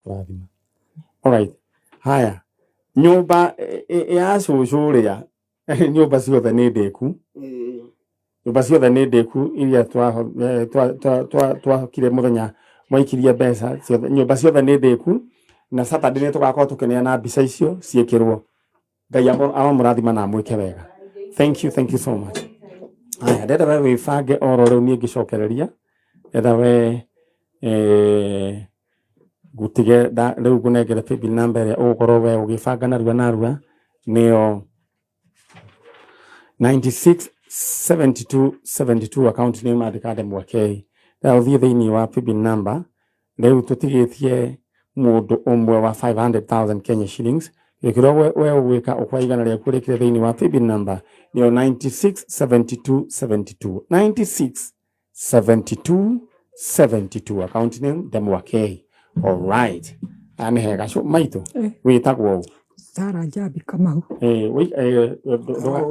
rathima. Alright. Haya. Nyumba ya cucuria nyumba ciothe nĩ ndĩku. Nyumba ciothe nĩ ndĩku iria twakire mũthenya mwaikirie mbeca ciothe. Nyumba ciothe nĩ ndĩku na Saturday nĩ tũgakorwo tũkĩneana mbica icio ciĩkĩrwo. Ngai amũrathima na mwĩke wega. Thank you so much. Haya, ndenda we wĩbange oro rĩu niĩ ngĩcokereria. Ndenda we gutige rĩu ngũnengere paybill number ĩrĩa ũgũkorwo we ũgĩbanga narua nĩyo 967272 account name andĩka Ndemwa-K. Rĩu ũthiĩ thĩinĩ wa paybill number rĩu tũtigĩtie mũndũ ũmwe wa 500,000 Kenya shillings. Gĩkĩro we ũgwĩka ũkwaigana rĩaku rĩkĩre thĩinĩ wa paybill number nĩyo 967272 967272 account name Ndemwa-K. All right. Ane hega so maito. Wĩtagwo Sarah Jabi Kamau.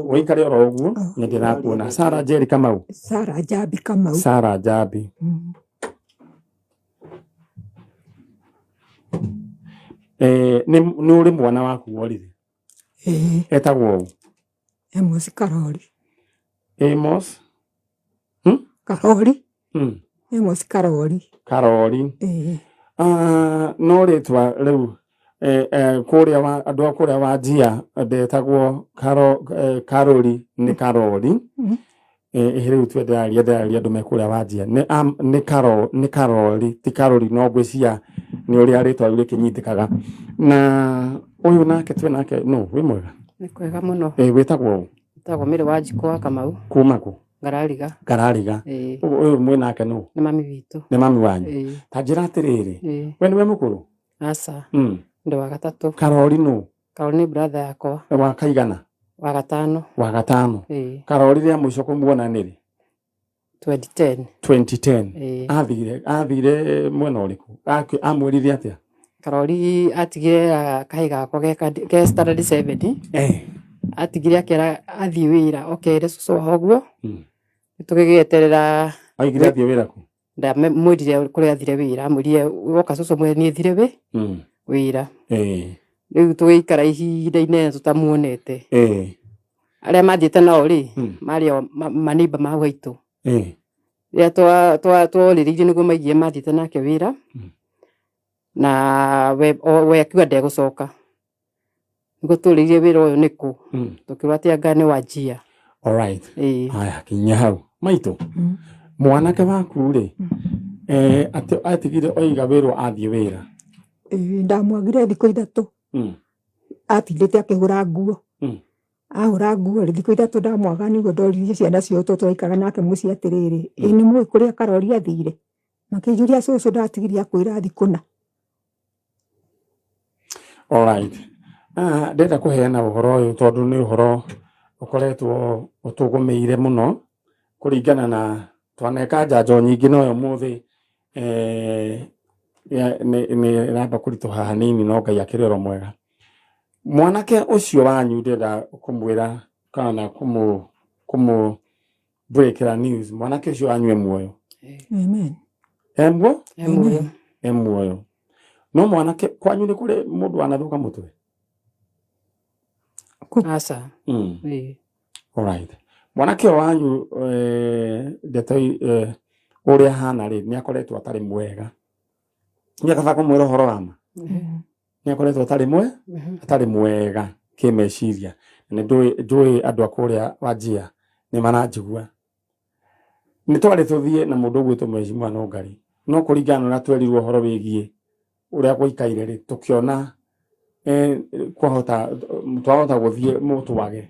Wĩikare oro ũguo nĩ ndĩrakuona. Sarah Jerry Kamau. Sarah Jabi Kamau. Sarah Jabi. Nĩ ũrĩ mwana waku worire? Etagwo ũũ? Amos Karori. Amos? Karori? Amos Karori. Karori. No rĩtwa rĩu kũrĩa andũ a kũrĩa wa Njia ndetagwo Karori nĩ Karori. Rĩu ndĩraria andũ me kũrĩa wa Njia nĩ Karori ti Karori, no ngwĩcia nĩ ũrĩa rĩtwa rĩu rĩkĩnyitĩkaga. Na ũyũ nake twĩ nake no wĩ mwega? Nĩ kwega mũno. Wĩtagwo ũũ? Wĩtagwo Mĩrĩ wa Njikwa Kamau. Kuma kũ? Ngarariga. Ũyũ mwĩ nake nũ? Nĩ mami witũ. Nĩ mami wanyu. Ta njĩra atĩrĩrĩ, we nĩwe mũkũrũ? Aca. Ndĩ wa gatatũ. Karori nũ? Karori nĩ brother yakwa. Wa kaigana? Wa gatano. Wa gatano. Karori rĩa mũico kũmuona nĩ rĩ? 2010. 2010. Athire mwena ũrĩkũ? Amwĩrire atĩa? Karori atigire kahĩ gakwa ge standard 7. Atigire akĩra athiĩ wĩra okeire cũcũ wao ũguo. Tũgĩgĩeterera. Aigire athiĩ wĩra kũ? Mwĩrire kũrĩa athire wĩra, mwĩrire woka cũcũ mwe niĩ thire wĩra. Rĩu tũgĩikara ihinda inene tũtamuonete. Arĩa mathiĩte nao rĩ marĩ o maneighbor ma gwaitũ. Rĩrĩa twarĩrĩirie nĩguo maigie mathiĩte nake wĩra na we akiuga ndegũcoka. Nĩguo tũrĩirie wĩra ũyũ nĩkũ tũkĩrwo atĩ anga nĩ wa Njia. Alright. Haya kinya hau maitũ mwanake waku rĩ atigire oiga wĩrwo athiĩ wĩra? Ndamwagire thikũ ithatũ. Atindĩte akĩhũra nguo. Ahũra nguo thikũ ithatũ ndamwaga nĩguo ndoririe ciana ciotũ twaikara nake mũciĩ atĩrĩrĩ, nĩ mũĩ kũrĩa Karori athire? Makĩnjũria cũcũ ndatigirie akwĩra thikũna. Alright. Ndenda kũheana ũhoro ũyũ tondũ nĩ ũhoro ũkoretwo ũtũgũmĩire mũno kũringana na twaneka njanjo nyingĩ no ũmũthĩ nĩ ramba kũritũha hanini no Ngai akĩrĩ oro mwega. Mwanake ũcio wanyu ndenda kũmwĩra kana kũmũbreakĩra news. Mwanake ũcio wanyu e muoyo? Amen. E muoyo. No mwanake kwanyu nĩ kũrĩ mũndũ wanathũka mũtwe? Aca. Alright. Mwanake wanyu ndeto ũrĩa hana rĩ nĩ akoretwo atarĩ mwega. Nĩ akaba kũmwĩra ũhoro wa ma? Nĩ akoretwo atarĩ mwega kĩmeciria. Nĩ ndũĩ andũ a kũrĩa wa Njia nĩ maranjigua. Nĩ twarĩ tũthiĩ na mũndũ ũgwĩtwo Mheshimiwa Nũngari, no kũringana na twerirwo ũhoro wĩgiĩ ũrĩa gũikaire rĩ tũkĩona twahota gũthiĩ mũtwage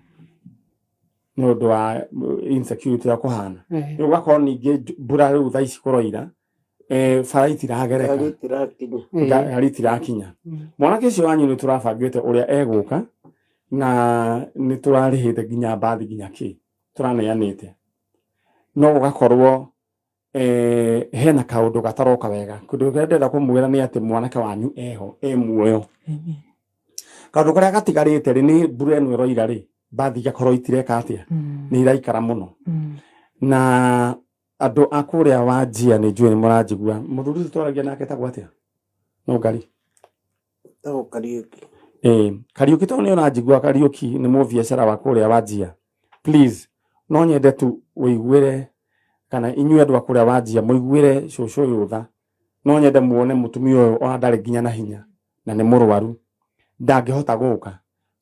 nĩ ũndũ wa insecurity ya kũhana. Rĩu ũgakorwo ningĩ mbura rĩu thaa ici kũroira bara itiragereka, gari itirakinya. Mwanake ũcio wanyu nĩ tũrabangĩte ũrĩa egũka na nĩ tũrarĩhĩte nginya mbathi nginya kĩ tũraneanĩte. No ũgakorwo hena kaũndũ gataroka wega. Kũndũ kũrĩa ndĩrenda kũmwĩra nĩ atĩ mwanake wanyu eho muoyo. Kaũndũ karĩa gatigarĩte rĩ nĩ mbura ĩno ĩroira rĩ mbathi igakorwo itireka atĩa nĩ iraikara mũno. Na andũ a kũrĩa wa Njia nĩ njũĩ nĩ mũranjigua. Mũthuri twaragia nake etagwo atĩa? Nũngari. Tago Kariuki. Kariuki to nä ona njigua Kariuki nä må biacara wa kå rä a Wajir. Please no nyende tu wĩiguĩre kana inyuĩ andũ a kũrĩa Wajir mũiguĩre cũcũ ũyũ tha. No nyende muone mũtumia ũyũ ona ndarĩ nginya na hinya na nĩ mũrwaru ndangĩhota gũka.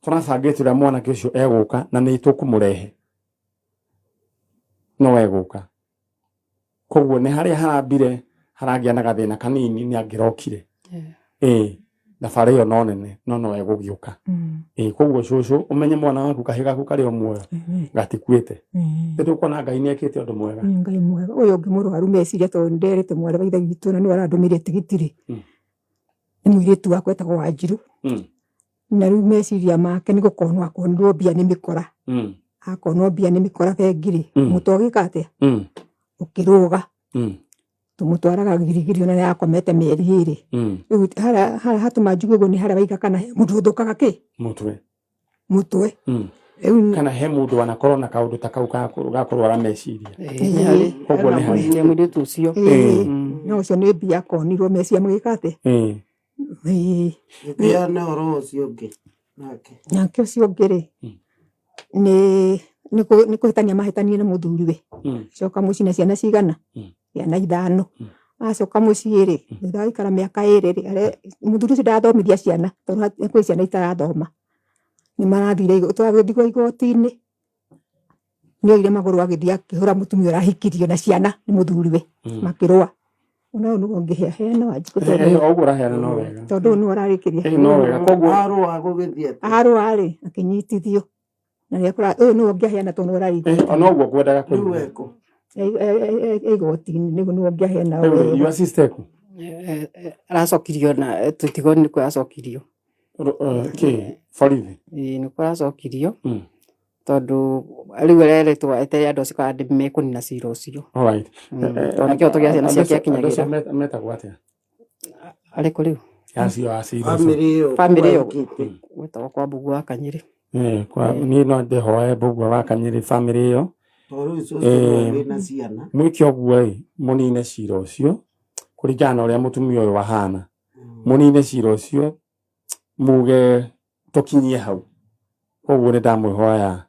Tũrabangĩte ũrĩa mwanake ũcio egũka na nĩ tũkũmũrehe no egũka. Koguo nĩ harĩa harambire haragĩa na gathĩna kanini nĩ angĩrokire. Thabarĩ ĩyo no nene no egũgĩũka. Koguo cũcũ ũmenye mwana waku kahĩ gaku karĩ o muoyo gatikuĩte. Tũkuona Ngai nĩekĩte ũndũ mwega. Ngai mwega ũyũ ũngĩ mũrwaru meciria tondũ nderĩte mwarĩ wa ithe witũ na nĩ arandũmĩire tigiti nĩ mũirĩtu wakwa etagwo Wanjiru na rĩu meciria make nĩ gũkorwo akonirwo mbia nĩ mĩkora. Akonwo mbia nĩ mĩkora bengi-rĩ mũtwe ũgĩka atĩa ũkĩrũga tũmũtwaraga girigiri ona nĩakomete mĩeri ĩrĩ. Rĩu harĩa hatũma njuge ũguo nĩ harĩa waiga kana he mũndũ ũthũkaga kĩ mũtwe kana he mũndũ wanakorwo na kaũndũ ta kau gakũrwara meciria. Koguo nĩ harĩa mũirĩtu ũcio no ũcio nĩ mbia akonirwo meciria mũgĩka atĩ nake ũcio ũngĩ-rĩ nĩ kũhĩtania mahĩtanie na mũthuriwe. Coka mũciĩ na ciana cigana ciana 5. Acoka mũciĩ-rĩ thutha wa gũikara mĩaka 2-rĩ mũthuri ũcio ndathomithia ciana tondũ kwĩ ciana itarathoma. Nĩ marathire twagĩthiĩ igoti-inĩ nĩoire magũrũ agĩthiĩ akĩhũra mũtumia ũrahikirio na ciana nĩ mũthuriwe makĩrũa. Ona ũyũ nĩguo ngĩheana Wanjikũ ũguo ũraheana no wega tondũ ũyũ nĩwe ũrarĩkĩria no wega. Koguo arũa-rĩ akĩnyitithio na nĩekora ũyũ nĩwe ũngĩaheana tondũ nĩwe ũrarĩkĩria. Ona ũguo ngwendaga kũigua igoti-inĩ nĩguo nĩwe ũngĩaheana. Your sister ku aracokirio na tũtigo nĩ kũracokirio borithi nĩ kũracokirio tondũ rĩu areretwo etere andũ acio kana mekũnina cira ũcio. Tondũ nĩkĩo tũgĩa ciana ciake akinyagĩra. Metagwo atĩa arĩkũ rĩu acio a cira bamĩrĩ ĩyo gwĩtagwo kwa Mbugua wa Kanyĩrĩ. Niĩ no ndĩhoe Mbugua wa Kanyĩrĩ bamĩrĩ ĩyo mwĩke ũguo-ĩ mũnine cira ũcio kũringana na ũrĩa mũtumia ũyũ wahana. Mũnine cira ũcio muge tũkinyie hau. Koguo nĩ ndamwĩhoya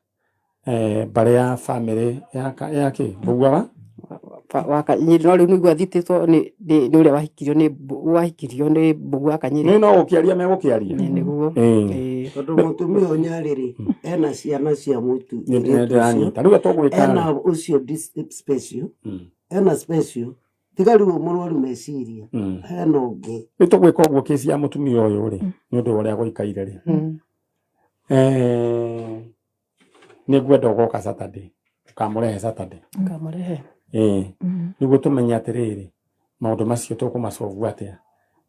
mbarĩ ya bamĩrĩ yake Mbugua wa Kanyĩrĩ no rĩu nĩguo athitĩtwo nĩ ũrĩa wahikirio nĩ Mbugua wa Kanyĩrĩ. No gũkĩaria megũkĩaria nĩguo tondũ mũtumia ũyũ Nyarĩrĩ ena ciana cia mũtu rĩu tũgwĩka ena ũcio special ena special tiga rĩu mũrwaru meciria hena ũngĩ. Nĩ tũgwĩka ũguo kĩci ya mũtumia ũyũ-rĩ nĩ ũndũ ũrĩa gũikaire-rĩ nĩ ngwenda ũgoka Saturday ũkamũrehe Saturday nĩguo tũmenye atĩrĩrĩ maũndũ macio tũkũmacovu atĩa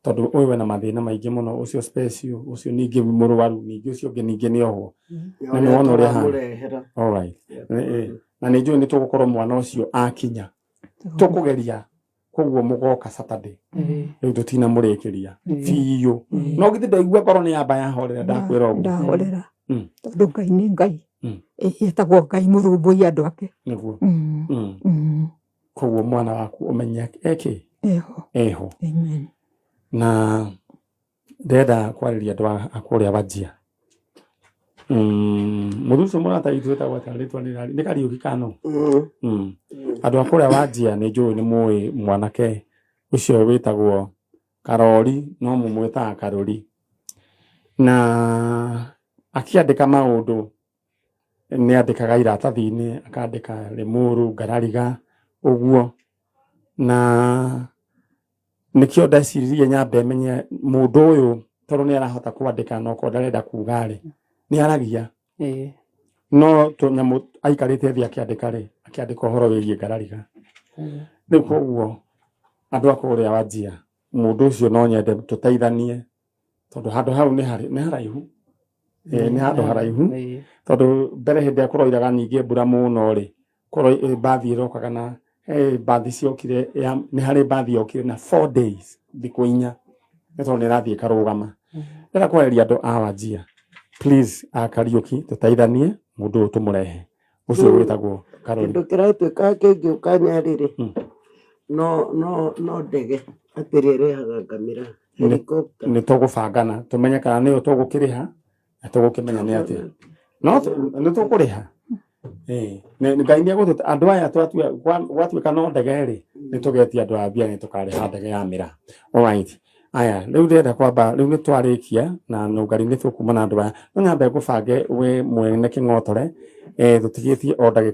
tondũ ũyũ wĩna mathĩna maingĩ mũno. Ũcio special ũcio ningĩ mũrwaru ningĩ ũcio ũngĩ ningĩ nĩ oho na nĩ wona ũrĩa hana. Na nĩ njũĩ nĩ tũgũkorwo mwana ũcio akinya tũkũgeria. Koguo mũgoka Saturday rĩu tũtinamũrĩkĩria biũ. No githĩ ndaigua ngoro nĩ yamba yahorera ndakwĩra ũguo ndahorera tondũ Ngai nĩ Ngai etagwo Ngai mũrũmbũiya andũ ake nĩguo. Koguo mwana waku ũmenye eho na ndenda kwarĩria andũ a kũrĩa Wajir. Mũndũ ũcio mũrataitũ wĩtagwo atĩa rĩtwa nĩ Kariuki kano. Andũ a kũrĩa Wajir nĩ njũĩ nĩ mũĩ mwanake ũcio wĩtagwo Karori no mũmwĩtaga Karori na akĩandĩka maũndũ nĩ andĩkaga iratathi-inĩ akandĩka Limuru Ngarariga ũguo na nĩkĩo ndeciririe nyambe menye mũndũ ũyũ tondũ nĩ arahota kwandĩka no ko ndarenda kuga-rĩ nĩ aragia no tũnyamũ aikarĩte thĩ akĩandĩka-rĩ akĩandĩka ũhoro wĩgiĩ Ngarariga. Rĩu koguo andũ a kũrĩa Wajir mũndũ ũcio no nyende tũteithanie tondũ handũ hau nĩ haraihu nĩ handũ haraihu tondũ mbere hĩndĩ ĩrĩa kũroiraga nyingĩ mbura mũno-rĩ mbathi ĩrokaga na mbathi ciokire nĩ harĩ mbathi yokire na 4 days thikũ 4 nĩ tondũ nĩ ĩrathiĩ ĩkarũgama. Ndĩrenda kwarĩria andũ a Wajir please a Kariuki tũteithanie mũndũ ũyũ tũmũrehe ũcio wĩtagwo Karori. Kĩndũ kĩratwĩka kĩngĩũka Nyarĩrĩ no ndege atĩrĩ ĩrehaga ngamĩra nä tå gå bangana tå menye kana nä å tå gå kä rä ha na tå gå kä menya nä atä no nä tå kå rä ha ngai nä agå andå aya gwatuä ka no ndege rä nä tå getie andå a mbia nä tå karä ha ndege ya mä ra aya rä u ndärenda kwamba rä u nä twarä kia na nångari nä tå kuma na andå aya no nyambe gå bange we mwene kä ng'otore tå tigä tie o ndagä